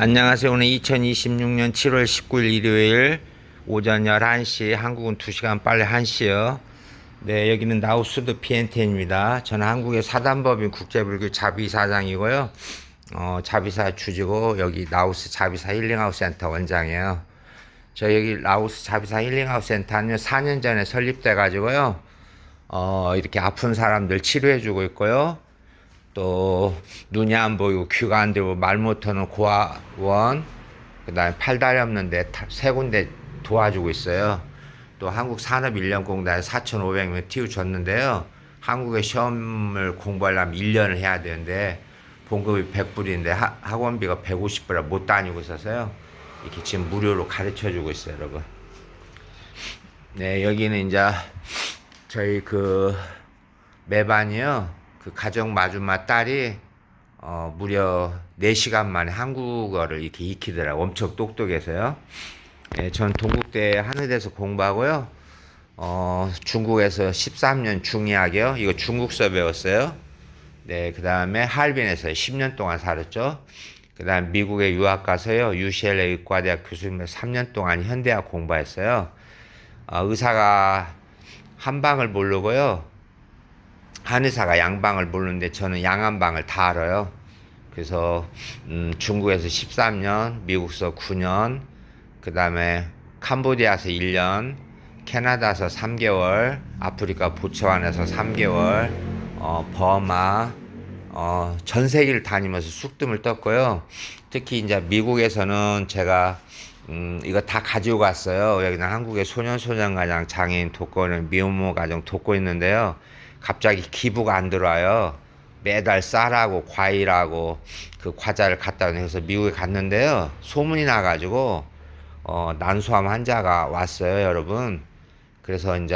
안녕하세요. 오늘 2026년 7월 19일 일요일 오전 11시, 한국은 2시간 빨리 1시요. 네, 여기는 나우스드 PNTN입니다. 저는 한국의 사단법인 국제불교 자비사장이고요. 자비사 주지고 여기 라오스 자비사 힐링하우스 센터 원장이에요. 저 여기 라오스 자비사 힐링하우스 센터는 4년 전에 설립돼 가지고요. 이렇게 아픈 사람들 치료해주고 있고요. 또 눈이 안 보이고 귀가 안 들고 말 못하는 고아원, 그다음에 팔다리 없는데 세 군데 도와주고 있어요. 또 한국산업인력공단에 4,500명 띄워줬는데요. 한국에 시험을 공부하려면 1년을 해야 되는데 봉급이 100불인데 학원비가 150불이라 못 다니고 있어서요. 이렇게 지금 무료로 가르쳐주고 있어요, 여러분. 네, 여기는 이제 저희 매반이요. 가정 마주마 딸이 무려 4시간 만에 한국어를 이렇게 익히더라고요. 엄청 똑똑해서요. 예, 전 동국대 한의대에서 공부하고요. 중국에서 13년 중의학이요. 이거 중국서 배웠어요. 네, 그 다음에 할빈에서 10년 동안 살았죠. 그 다음 미국에 유학 가서요. UCLA 의과대학 교수님으로 3년 동안 현대학 공부했어요. 의사가 한방을 모르고요. 한의사가 양방을 모르는데 저는 양한방을 다 알아요. 그래서 중국에서 13년, 미국서 9년, 그 다음에 캄보디아에서 1년, 캐나다에서 3개월, 아프리카 보츠와나에서 3개월, 버마, 전 세계를 다니면서 쑥뜸을 떴고요. 특히 이제 미국에서는 제가 이거 다 가지고 갔어요. 여기는 한국의 소년소년가정 장애인 돕고는 미혼모 가정 돕고 있는데요. 갑자기 기부가 안 들어와요. 매달 쌀하고 과일하고 그 과자를 갖다 해서 미국에 갔는데요. 소문이 나가지고 난소암 환자가 왔어요, 여러분. 그래서 이제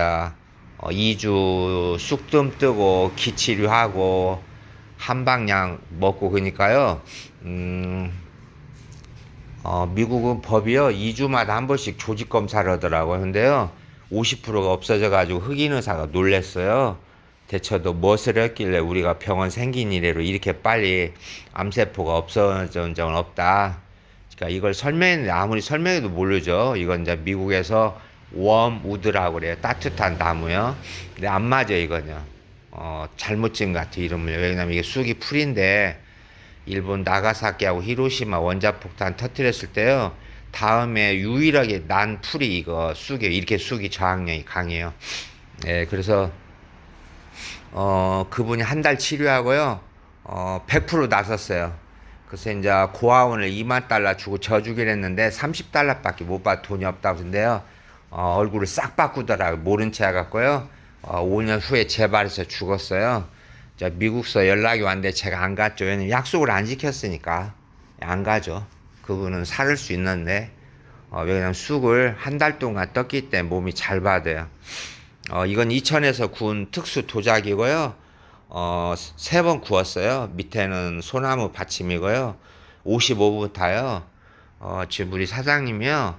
2주 쑥뜸 뜨고 기치료하고 한방약 먹고 그러니까요. 미국은 법이요. 2주마다 한 번씩 조직 검사를 하더라고요. 근데요. 50%가 없어져 가지고 흑인 의사가 놀랬어요. 대처도 무엇을 했길래 우리가 병원 생긴 이래로 이렇게 빨리 암세포가 없어진 적은 없다. 그러니까 이걸 설명했는데 아무리 설명해도 모르죠. 이건 이제 미국에서 웜우드라고 그래요. 따뜻한 나무요. 근데 안 맞아요, 이거는요. 잘못 지은 것 같아요, 이름을. 왜냐면 이게 쑥이 풀인데 일본 나가사키하고 히로시마 원자폭탄 터뜨렸을 때요. 다음에 유일하게 난 풀이 이거 쑥이에요. 이렇게 쑥이 저항력이 강해요. 네, 그래서 그분이 한 달 치료하고요. 100% 나섰어요. 그래서 이제 고아원을 2만 달러 주고 져주기로 했는데 30달러밖에 못 받아 돈이 없다고 하는데요. 얼굴을 싹 바꾸더라고요. 모른 채 해갖고요. 5년 후에 재발해서 죽었어요. 미국서 연락이 왔는데 제가 안 갔죠. 왜냐면 약속을 안 지켰으니까. 안 가죠. 그분은 살을 수 있는데, 왜냐면 쑥을 한 달 동안 떴기 때문에 몸이 잘 받아요. 이건 이천에서 구운 특수 도자기고요. 3번 구웠어요. 밑에는 소나무 받침이고요. 55부터요. 지금 우리 사장님이요.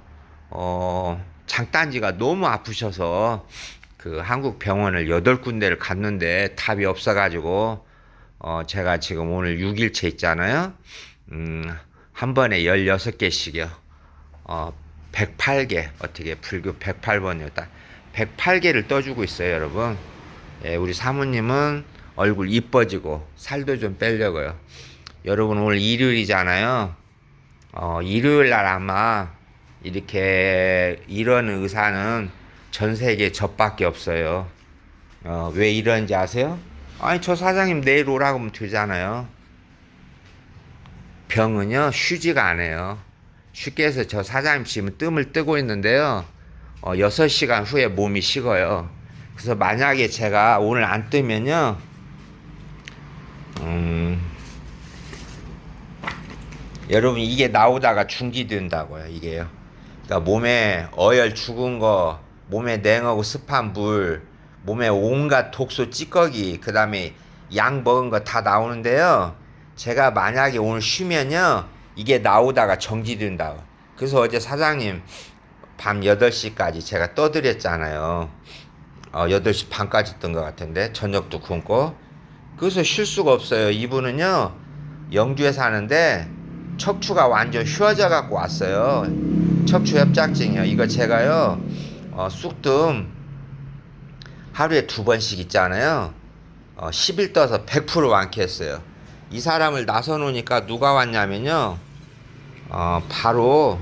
장단지가 너무 아프셔서 그 한국 병원을 8군데를 갔는데 답이 없어가지고 제가 지금 오늘 6일째 있잖아요. 한 번에 16개씩이요. 108개 어떻게 불교 108번이요. 딱 108개를 떠주고 있어요, 여러분. 예, 우리 사모님은 얼굴 이뻐지고 살도 좀 빼려고요. 여러분 오늘 일요일이잖아요. 일요일 날 아마 이렇게 이런 의사는 전 세계에 저밖에 없어요. 왜 이런지 아세요? 아니 저 사장님 내일 오라고 하면 되잖아요. 병은요 쉬지가 않아요. 쉽게 해서 저 사장님 지금 뜸을 뜨고 있는데요. 6시간 후에 몸이 식어요. 그래서 만약에 제가 오늘 안 뜨면요. 여러분 이게 나오다가 중지된다고요. 이게요. 그러니까 몸에 어혈 죽은 거, 몸에 냉하고 습한 물, 몸에 온갖 독소 찌꺼기, 그 다음에 약 먹은 거 다 나오는데요. 제가 만약에 오늘 쉬면요. 이게 나오다가 정지된다고. 그래서 어제 사장님 밤 8시까지 제가 떠드렸잖아요. 8시 반까지 뜬 것 같은데 저녁도 굶고. 그래서 쉴 수가 없어요. 이분은요. 영주에 사는데 척추가 완전 휘어져 갖고 왔어요. 척추 협착증이요. 이거 제가요, 쑥뜸 하루에 2번씩 있잖아요. 10일 떠서 100% 완쾌했어요. 이 사람을 나서 놓으니까 누가 왔냐면요, 바로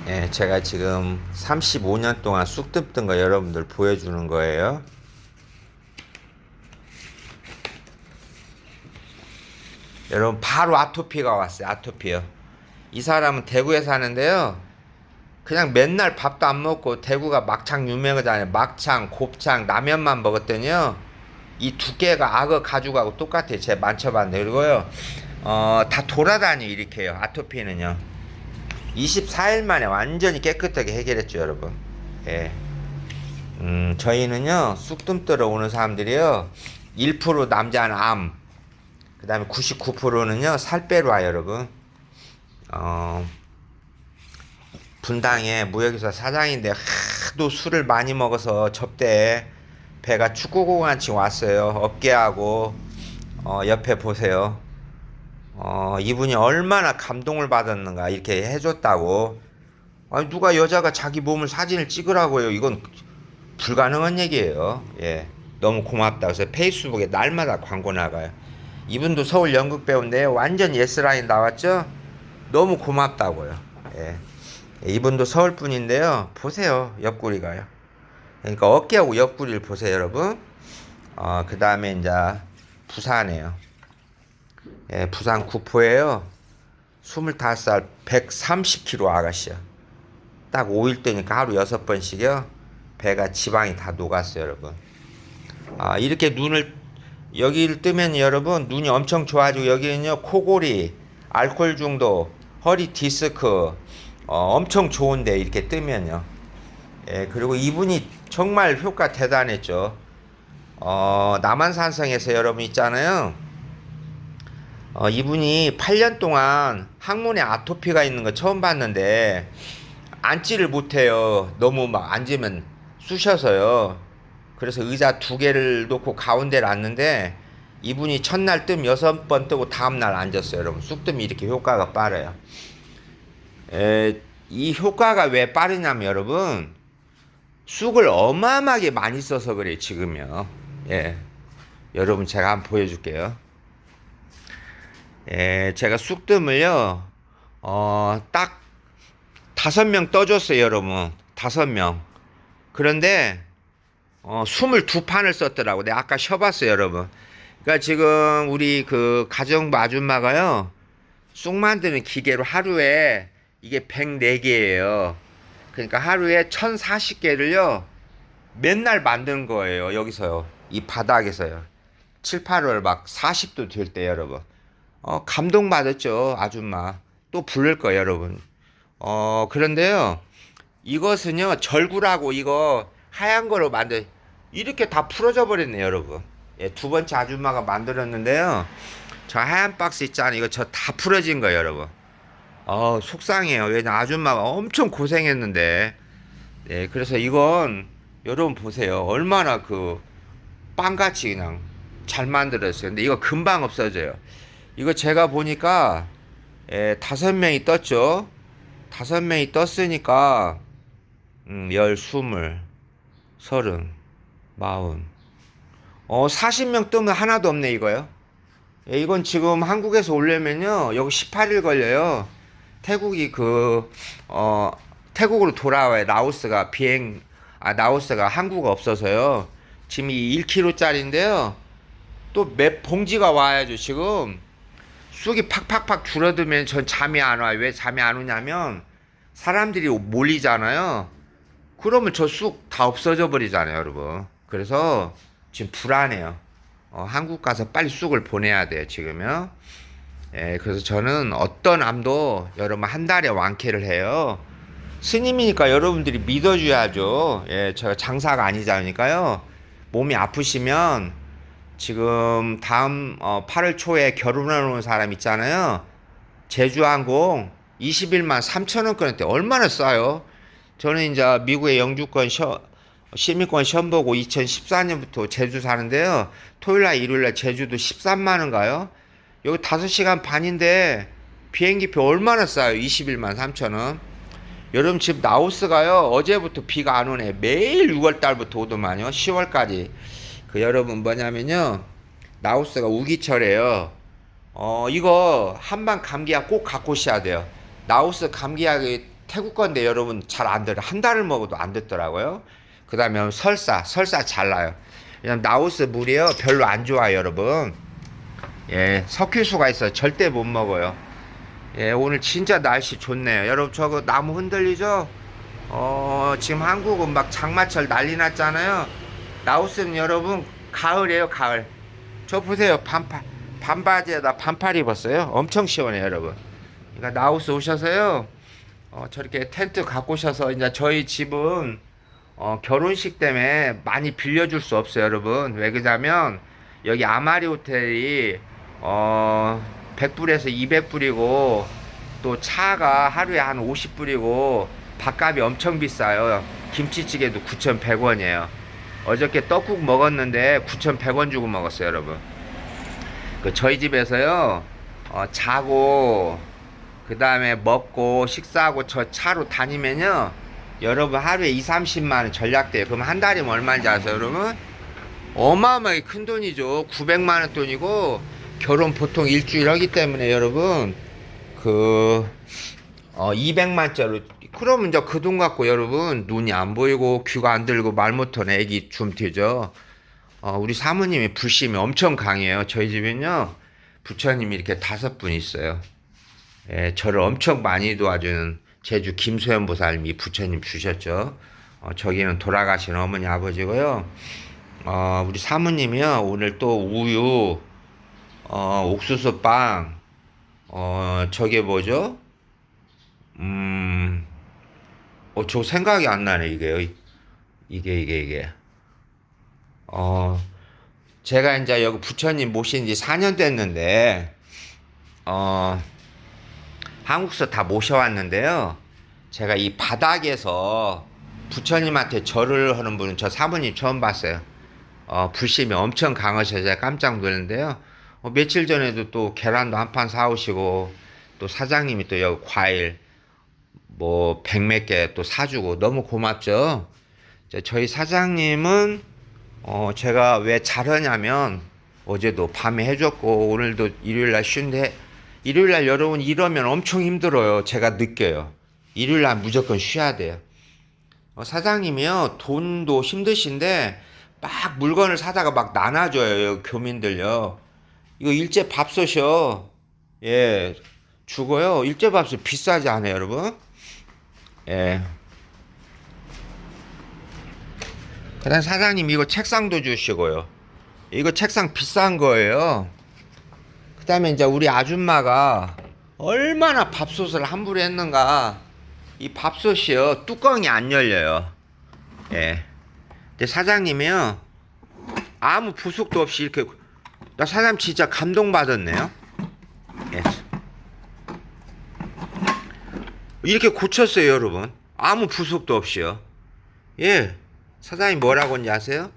예, 제가 지금 35년 동안 쑥뜸 뜬 거 여러분들 보여주는 거예요. 여러분, 바로 아토피가 왔어요. 아토피요. 이 사람은 대구에 사는데요, 그냥 맨날 밥도 안 먹고, 대구가 막창 유명하잖아요. 막창, 곱창, 라면만 먹었더니요, 이 두께가 악어 가죽하고 똑같아요. 제가 만져봤는데. 그리고요, 다 돌아다니 일으켜요. 아토피는요. 24일 만에 완전히 깨끗하게 해결했죠, 여러분. 예. 저희는요, 쑥뜸 뜨러 오는 사람들이요, 1% 남자는 암, 그 다음에 99%는요, 살 빼러 와요, 여러분. 분당에 무역회사 사장인데, 하도 술을 많이 먹어서 접대에 배가 축구공같이 왔어요. 어깨하고, 옆에 보세요. 이분이 얼마나 감동을 받았는가, 이렇게 해줬다고. 아니, 누가 여자가 자기 몸을 사진을 찍으라고요. 이건 불가능한 얘기예요. 예. 너무 고맙다. 그래서 페이스북에 날마다 광고 나가요. 이분도 서울 연극 배우인데 완전 예스라인 나왔죠? 너무 고맙다고요. 예. 이분도 서울 분인데요. 보세요. 옆구리가요. 그러니까 어깨하고 옆구리를 보세요, 여러분. 그 다음에 이제 부산이에요. 예, 부산 구포에요. 25살 130kg 아가씨야. 딱 5일 때니까 하루 6번씩이요. 배가 지방이 다 녹았어요, 여러분. 이렇게 여기를 뜨면 여러분, 눈이 엄청 좋아지고, 여기는요, 코골이, 알코올 중독, 허리 디스크, 엄청 좋은데, 이렇게 뜨면요. 예, 그리고 이분이 정말 효과 대단했죠. 남한산성에서 여러분 있잖아요. 이분이 8년 동안 항문에 아토피가 있는 거 처음 봤는데, 앉지를 못해요. 너무 막 앉으면 쑤셔서요. 그래서 의자 2개를 놓고 가운데를 앉는데, 이분이 첫날 뜸 6번 뜨고 다음날 앉았어요, 여러분. 쑥뜸이 이렇게 효과가 빠르요. 이 효과가 왜 빠르냐면, 여러분, 쑥을 어마어마하게 많이 써서 그래요, 지금요. 예. 여러분, 제가 한번 보여줄게요. 예, 제가 쑥뜸을요, 딱 5명 떠줬어요, 여러분. 5명. 그런데, 22판을 썼더라고. 내가 아까 쉬어봤어요, 여러분. 그러니까 지금 우리 그 가정부 아줌마가요, 쑥 만드는 기계로 하루에 이게 104개예요. 그러니까 하루에 1040개를요, 맨날 만드는 거예요. 여기서요. 이 바닥에서요. 7, 8월 막 40도 될 때, 여러분. 감동받았죠, 아줌마. 또 부를 거예요, 여러분. 그런데요, 이것은요, 절구라고 이거 하얀 거로 이렇게 다 풀어져 버렸네요, 여러분. 예, 2번째 아줌마가 만들었는데요, 저 하얀 박스 있잖아요. 이거 저 다 풀어진 거예요, 여러분. 속상해요. 왜냐, 아줌마가 엄청 고생했는데. 예, 그래서 이건 여러분 보세요. 얼마나 빵같이 그냥 잘 만들었어요. 근데 이거 금방 없어져요. 이거 제가 보니까 5명이 떴죠. 5명이 떴으니까 10, 20, 30, 40. 40명 뜨면 하나도 없네, 이거요. 예, 이건 지금 한국에서 오려면요, 여기 18일 걸려요. 태국이 태국으로 돌아와요. 라오스가 항구가 없어서요. 지금 이 1kg짜리인데요. 또 몇 봉지가 와야죠, 지금. 쑥이 팍팍팍 줄어들면 전 잠이 안 와요. 왜 잠이 안 오냐면, 사람들이 몰리잖아요. 그러면 저 쑥 다 없어져 버리잖아요, 여러분. 그래서 지금 불안해요. 한국 가서 빨리 쑥을 보내야 돼요, 지금요. 예, 그래서 저는 어떤 암도 여러분 한 달에 완쾌를 해요. 스님이니까 여러분들이 믿어줘야죠. 예, 제가 장사가 아니자니까요. 몸이 아프시면 지금 다음 8월 초에 결혼하는 사람 있잖아요. 제주항공 21만 3천 원 끊었대. 얼마나 싸요? 저는 이제 미국의 영주권 시민권 시험 보고 2014년부터 제주 사는데요. 토요일날 일요일날 제주도 13만 원가요? 여기 5시간 반인데 비행기표 얼마나 싸요? 21만 3천 원. 여러분 지금 나우스가요. 어제부터 비가 안 오네. 매일 6월달부터 오더만요. 10월까지. 그 여러분 뭐냐면요. 나우스가 우기철이에요. 이거 한방 감기약 꼭 갖고 오셔야 돼요. 나우스 감기약이 태국 건데 여러분 잘 안 들어. 한 달을 먹어도 안 듣더라고요. 그 다음에 설사 잘 나요. 그냥 나우스 물이요. 별로 안 좋아요, 여러분. 예, 석유수가 있어요. 절대 못 먹어요. 예, 오늘 진짜 날씨 좋네요. 여러분 저거 나무 흔들리죠? 지금 한국은 막 장마철 난리 났잖아요. 라오스는 여러분 가을이에요, 가을. 저 보세요. 반바지에다 반팔 입었어요. 엄청 시원해요, 여러분. 그러니까 라오스 오셔서요. 저렇게 텐트 갖고 오셔서 이제 저희 집은 결혼식 때문에 많이 빌려줄 수 없어요, 여러분. 왜 그러냐면 여기 아마리 호텔이 100불에서 200불이고 또 차가 하루에 한 50불이고 밥값이 엄청 비싸요. 김치찌개도 9,100원이에요. 어저께 떡국 먹었는데 9,100원 주고 먹었어요, 여러분. 그 저희 집에서요. 자고 그 다음에 먹고 식사하고 저 차로 다니면요. 여러분 하루에 2, 30만 원 전략돼요. 그럼 한 달이면 얼마인지 아세요, 여러분? 어마어마하게 큰 돈이죠. 900만 원 돈이고 결혼 보통 일주일 하기 때문에 여러분 200만짜리 그러면 이제 그 돈 갖고 여러분 눈이 안 보이고 귀가 안 들고 말 못하는 애기 좀 되죠. 우리 사모님이 불심이 엄청 강해요. 저희 집엔요 부처님이 이렇게 5분 있어요. 예, 저를 엄청 많이 도와주는 제주 김소연 보살님이 부처님 주셨죠. 저기는 돌아가신 어머니 아버지고요. 우리 사모님이요 오늘 또 우유 옥수수 빵 저게 뭐죠? 저 생각이 안 나네 이게 제가 이제 여기 부처님 모신 지 4년 됐는데 한국서 다 모셔왔는데요. 제가 이 바닥에서 부처님한테 절을 하는 분은 저 사모님 처음 봤어요. 불심이 엄청 강하셔서 깜짝 놀랐는데요. 며칠 전에도 또 계란도 한 판 사오시고 또 사장님이 또 여기 과일 뭐 100몇 개 또 사주고 너무 고맙죠. 저희 사장님은 제가 왜 잘하냐면 어제도 밤에 해줬고 오늘도 일요일날 쉬는데 일요일날 여러분 이러면 엄청 힘들어요. 제가 느껴요. 일요일날 무조건 쉬어야 돼요. 사장님이요 돈도 힘드신데 막 물건을 사다가 막 나눠줘요. 교민들요. 이거 일제 밥솥이요. 예, 죽어요. 일제 밥솥 비싸지 않아요, 여러분? 예. 그 다음 사장님 이거 책상도 주시고요. 이거 책상 비싼 거예요. 그 다음에 이제 우리 아줌마가 얼마나 밥솥을 함부로 했는가. 이 밥솥이요. 뚜껑이 안 열려요. 예. 근데 사장님이요. 아무 부속도 없이 이렇게 나 사장님 진짜 감동받았네요. 예. 이렇게 고쳤어요, 여러분. 아무 부속도 없이요. 예. 사장님 뭐라고 했는지 아세요?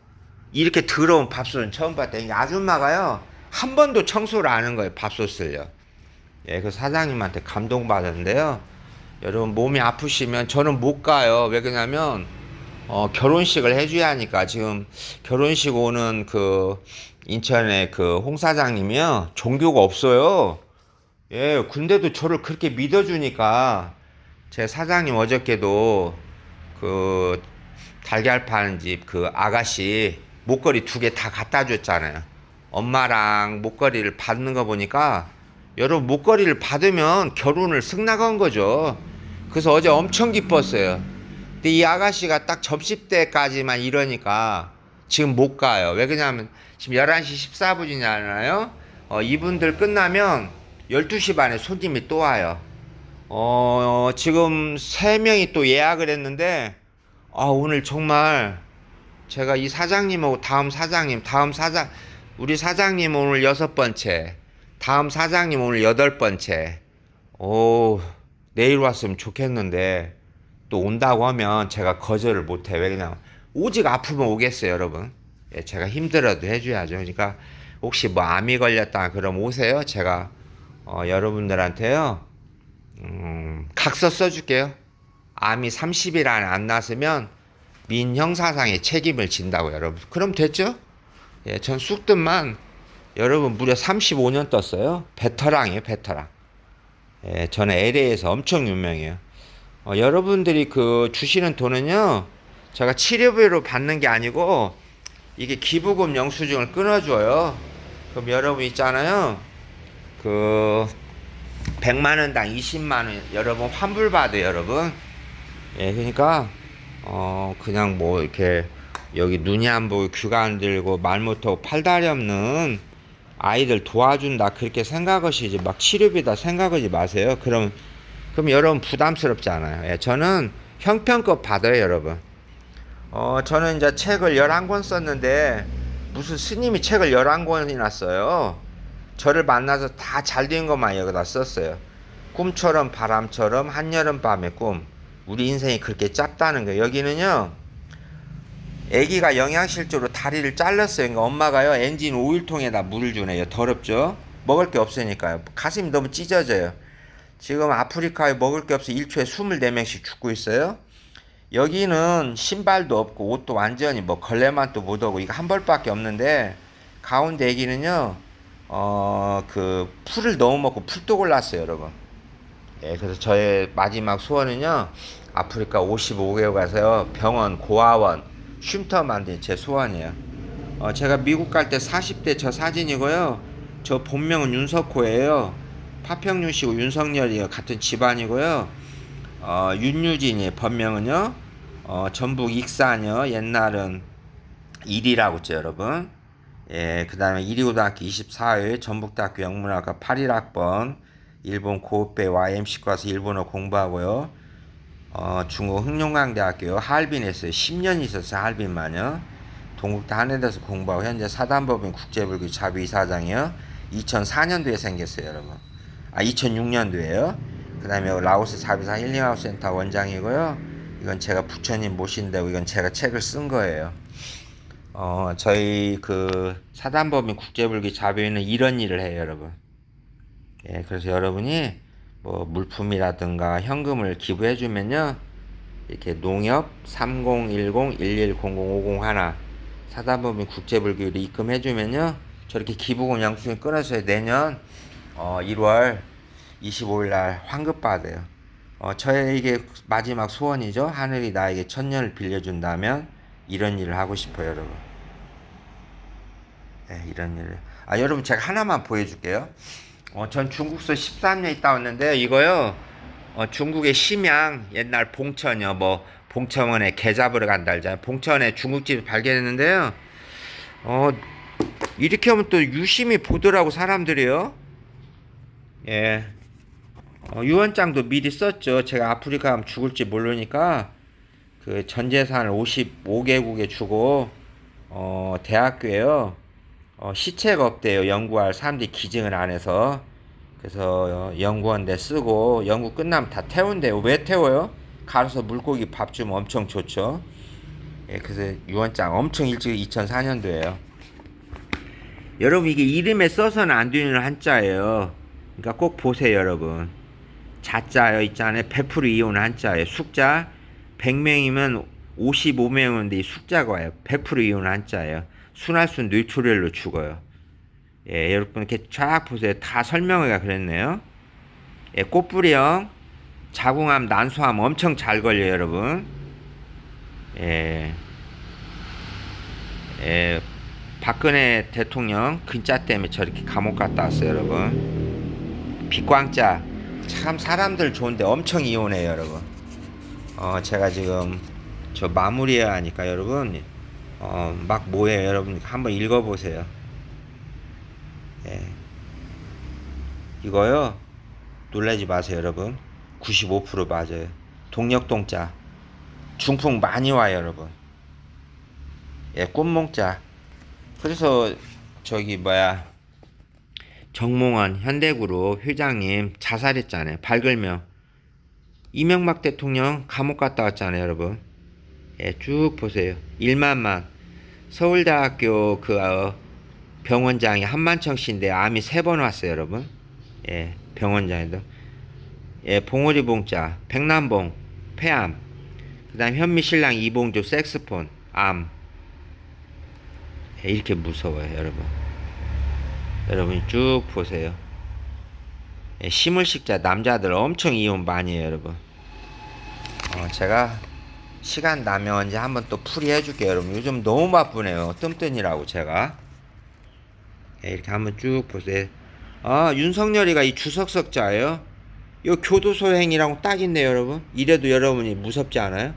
이렇게 더러운 밥솥은 처음 봤다. 이 아줌마가요. 한 번도 청소를 안 한 거예요, 밥솥을요. 예, 그 사장님한테 감동받았는데요. 여러분 몸이 아프시면 저는 못 가요. 왜 그러냐면 결혼식을 해줘야 하니까 지금 결혼식 오는 그 인천의 그 홍 사장님이요 종교가 없어요. 예, 근데도 저를 그렇게 믿어주니까 제 사장님 어저께도 그 달걀 파는 집 그 아가씨 목걸이 2개 다 갖다 줬잖아요. 엄마랑 목걸이를 받는 거 보니까 여러분 목걸이를 받으면 결혼을 승낙한 거죠. 그래서 어제 엄청 기뻤어요. 근데 이 아가씨가 딱 접시 때까지만 이러니까 지금 못 가요. 왜 그러냐면 지금 11시 14분이잖아요. 이분들 끝나면 12시 반에 손님이 또 와요. 지금 3명이 또 예약을 했는데 오늘 정말 제가 이 사장님하고 우리 사장님 오늘 6번째, 다음 사장님 오늘 8번째. 내일 왔으면 좋겠는데 또 온다고 하면 제가 거절을 못해. 왜냐면 오직 아프면 오겠어요, 여러분. 예, 제가 힘들어도 해줘야죠. 그러니까 혹시 뭐 암이 걸렸다 그럼 오세요. 제가 여러분들한테요 각서 써줄게요. 암이 30일 안에 안 났으면 민형사상의 책임을 진다고 여러분. 그럼 됐죠? 예, 전 쑥뜸만 여러분 무려 35년 떴어요. 베테랑이에요, 베테랑. 예, 저는 LA에서 엄청 유명해요. 여러분들이 그 주시는 돈은요, 제가 치료비로 받는 게 아니고 이게 기부금 영수증을 끊어줘요. 그럼 여러분 있잖아요. 그 100만 원당 20만 원 여러분 환불 받아요, 여러분. 예, 그러니까 그냥 뭐 이렇게 여기 눈이 안 보고 귀가 안 들고 말 못하고 팔다리 없는 아이들 도와준다 그렇게 생각하시지 막 치료비다 생각하지 마세요. 그럼 여러분 부담스럽지 않아요. 예, 저는 형편껏 받아요, 여러분. 저는 이제 책을 11권 썼는데 무슨 스님이 책을 11권이나 써요. 저를 만나서 다 잘 된 것만 여기다 썼어요. 꿈처럼 바람처럼 한여름 밤의 꿈. 우리 인생이 그렇게 짧다는 거예요. 여기는요. 아기가 영양실조로 다리를 잘랐어요. 그러니까 엄마가요. 엔진 오일통에다 물을 주네요. 더럽죠? 먹을 게 없으니까요. 가슴이 너무 찢어져요. 지금 아프리카에 먹을 게 없어 1초에 24명씩 죽고 있어요. 여기는 신발도 없고 옷도 완전히 뭐 걸레만 또 못 오고 이거 한 벌밖에 없는데 가운데 애기는요 그 풀을 너무 먹고 풀독을 났어요, 여러분. 예, 그래서 저의 마지막 소원은요 아프리카 55개국 가서요 병원 고아원 쉼터 만든 제 소원이에요. 제가 미국 갈 때 40대 저 사진이고요. 저 본명은 윤석호예요. 파평윤 씨고 윤석열이요 같은 집안이고요. 윤유진이 본명은요. 전북 익산이요. 옛날은 일이라고 했죠, 여러분. 예, 그 다음에 이리고등학교 24회 전북대학교 영문학과 81학번 일본 고우베 YMC 가서 일본어 공부하고요. 중국 흑룡강대학교 하얼빈에 있어요. 10년 있었어요, 하얼빈만요. 동국대 한해대에서 공부하고 현재 사단법인 국제불교 자비이사장이요. 2004년도에 생겼어요, 여러분. 2006년도에요. 그 다음에 라오스 자비사 힐링하우스 센터 원장이고요. 이건 제가 부처님 모신다고 이건 제가 책을 쓴 거예요. 저희 그 사단법인 국제불교 자비회는 이런 일을 해요, 여러분. 예, 그래서 여러분이 뭐 물품이라든가 현금을 기부해주면요. 이렇게 농협 3010-1100-501 사단법인 국제불교를 입금해주면요. 저렇게 기부금 영수증 끊어서 내년 1월 25일 날 환급받아요. 저에게 마지막 소원이죠. 하늘이 나에게 천년을 빌려준다면 이런 일을 하고 싶어요, 여러분. 네, 이런 일을. 여러분 제가 하나만 보여줄게요. 전 중국서 13년 있다 왔는데 이거요. 중국의 심양 옛날 봉천이요. 뭐 봉천원에 게 잡으러 간다 알잖아요. 봉천에 중국집을 발견했는데요. 이렇게 하면 또 유심히 보더라고 사람들이요. 예. 유언장도 미리 썼죠. 제가 아프리카 가면 죽을지 모르니까 그 전 재산을 55개국에 주고 대학교에요. 시체가 없대요. 연구할 사람들이 기증을 안 해서. 그래서 연구원대 쓰고 연구 끝나면 다 태운대요. 왜 태워요? 가서 물고기 밥 주면 엄청 좋죠. 예, 그래서 유언장 엄청 일찍 2004년도에요. 여러분 이게 이름에 써서는 안 되는 한자예요. 그러니까 꼭 보세요, 여러분. 자자요 있잖아요. 100% 이온 한자예요. 숙자 100명이면 55명인데 이 숙자가 와요. 100% 이온 한자예요. 순할순 뇌초렬로 죽어요. 예, 여러분 이렇게 쫙 보세요. 다 설명회가 그랬네요. 예, 꽃뿌리형 자궁암 난소암 엄청 잘 걸려요, 여러분. 예, 예, 박근혜 대통령 근자 때문에 저렇게 감옥 갔다 왔어요, 여러분. 빛광자 참 사람들 좋은데 엄청 이혼해요, 여러분. 제가 지금 저 마무리해야 하니까 여러분 막 뭐예요, 여러분 한번 읽어보세요. 예. 이거요 놀라지 마세요, 여러분. 95% 맞아요. 동력동자 중풍 많이 와요, 여러분. 예, 꽃몽자. 그래서 저기 뭐야 정몽원 현대그룹 회장님 자살했잖아요. 발글며 이명박 대통령 감옥 갔다 왔잖아요, 여러분. 예, 쭉 보세요. 1만만. 서울대학교 병원장이 한만청 씨인데 암이 3번 왔어요, 여러분. 예, 병원장에도. 예, 봉오리 봉자, 백남봉, 폐암. 그 다음 현미신랑 이봉주, 색스폰, 암. 예, 이렇게 무서워요, 여러분. 여러분이 쭉 보세요. 예, 시물식자 남자들 엄청 이혼 많이 해요, 여러분. 제가 시간 나면 언제 한번 또 풀이 해줄게요, 여러분. 요즘 너무 바쁘네요. 뜸뜬이라고 제가. 예, 이렇게 한번 쭉 보세요. 윤석열이가 이 주석석자예요. 요 교도소행이랑 딱 있네요, 여러분. 이래도 여러분이 무섭지 않아요?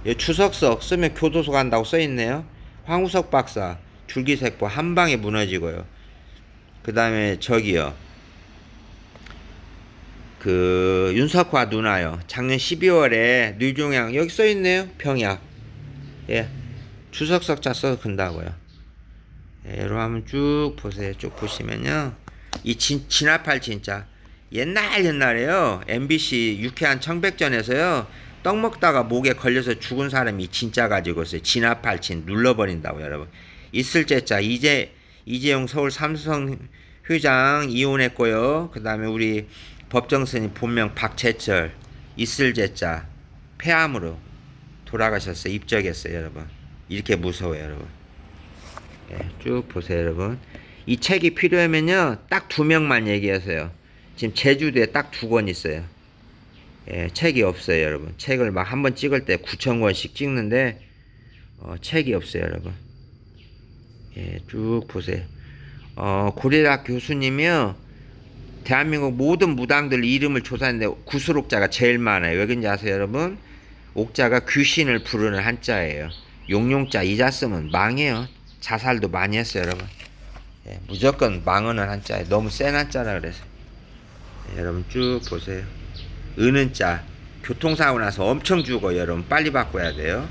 이 주석석 쓰면 교도소 간다고 써있네요. 황우석 박사 줄기세포 한 방에 무너지고요. 그 다음에 저기요, 윤석화 누나요. 작년 12월에 뇌종양 여기 써있네요. 병약. 예, 주석석자 써서 근다고요. 예, 여러분 한번 쭉 보세요. 쭉 보시면요, 이 진압할 진짜 옛날에요. MBC 유쾌한 청백전에서요, 떡 먹다가 목에 걸려서 죽은 사람이 진짜 가지고 있어요. 진압할 진 눌러버린다고 여러분. 있을제자 이재용 서울 삼성 회장 이혼했고요. 그 다음에 우리 법정스님 본명 박재철 있을제자 폐암으로 돌아가셨어요. 입적했어요, 여러분. 이렇게 무서워요, 여러분. 예, 쭉 보세요, 여러분. 이 책이 필요하면요, 딱 2명만 얘기하세요. 지금 제주도에 딱 2권 있어요. 예, 책이 없어요, 여러분. 책을 막 한번 찍을 때 9,000권씩 찍는데 책이 없어요, 여러분. 예, 쭉 보세요. 고려대학 교수님이요, 대한민국 모든 무당들 이름을 조사했는데 구슬옥자가 제일 많아요. 왜 그런지 아세요, 여러분? 옥자가 귀신을 부르는 한자예요. 용용자 이자 쓰면 망해요. 자살도 많이 했어요, 여러분. 예, 무조건 망하는 한자예요. 너무 센 한자라 그래서. 예, 여러분 쭉 보세요. 은은 자 교통사고 나서 엄청 죽어요, 여러분. 빨리 바꿔야 돼요.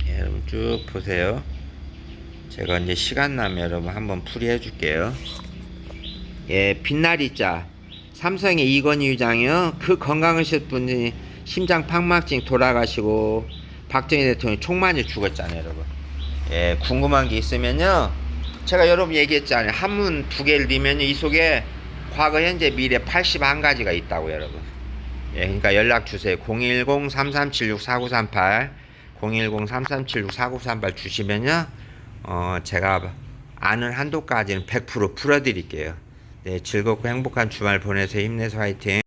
예, 여러분 쭉 보세요. 제가 이제 시간 나면 여러분 한번 풀이해 줄게요. 예, 빛나리 자 삼성의 이건희 회장이요, 그 건강하실 분이 심장 판막증 돌아가시고 박정희 대통령이 총 맞아 죽었잖아요, 여러분. 예, 궁금한 게 있으면요, 제가 여러분 얘기했잖아요. 한문 2개를 넣으면 이 속에 과거, 현재, 미래 81가지가 있다고, 여러분. 예, 그러니까 연락 주세요. 010-3376-4938 010-3376-4938 주시면요, 제가 아는 한도까지는 100% 풀어드릴게요. 네, 즐겁고 행복한 주말 보내세요. 힘내서 화이팅.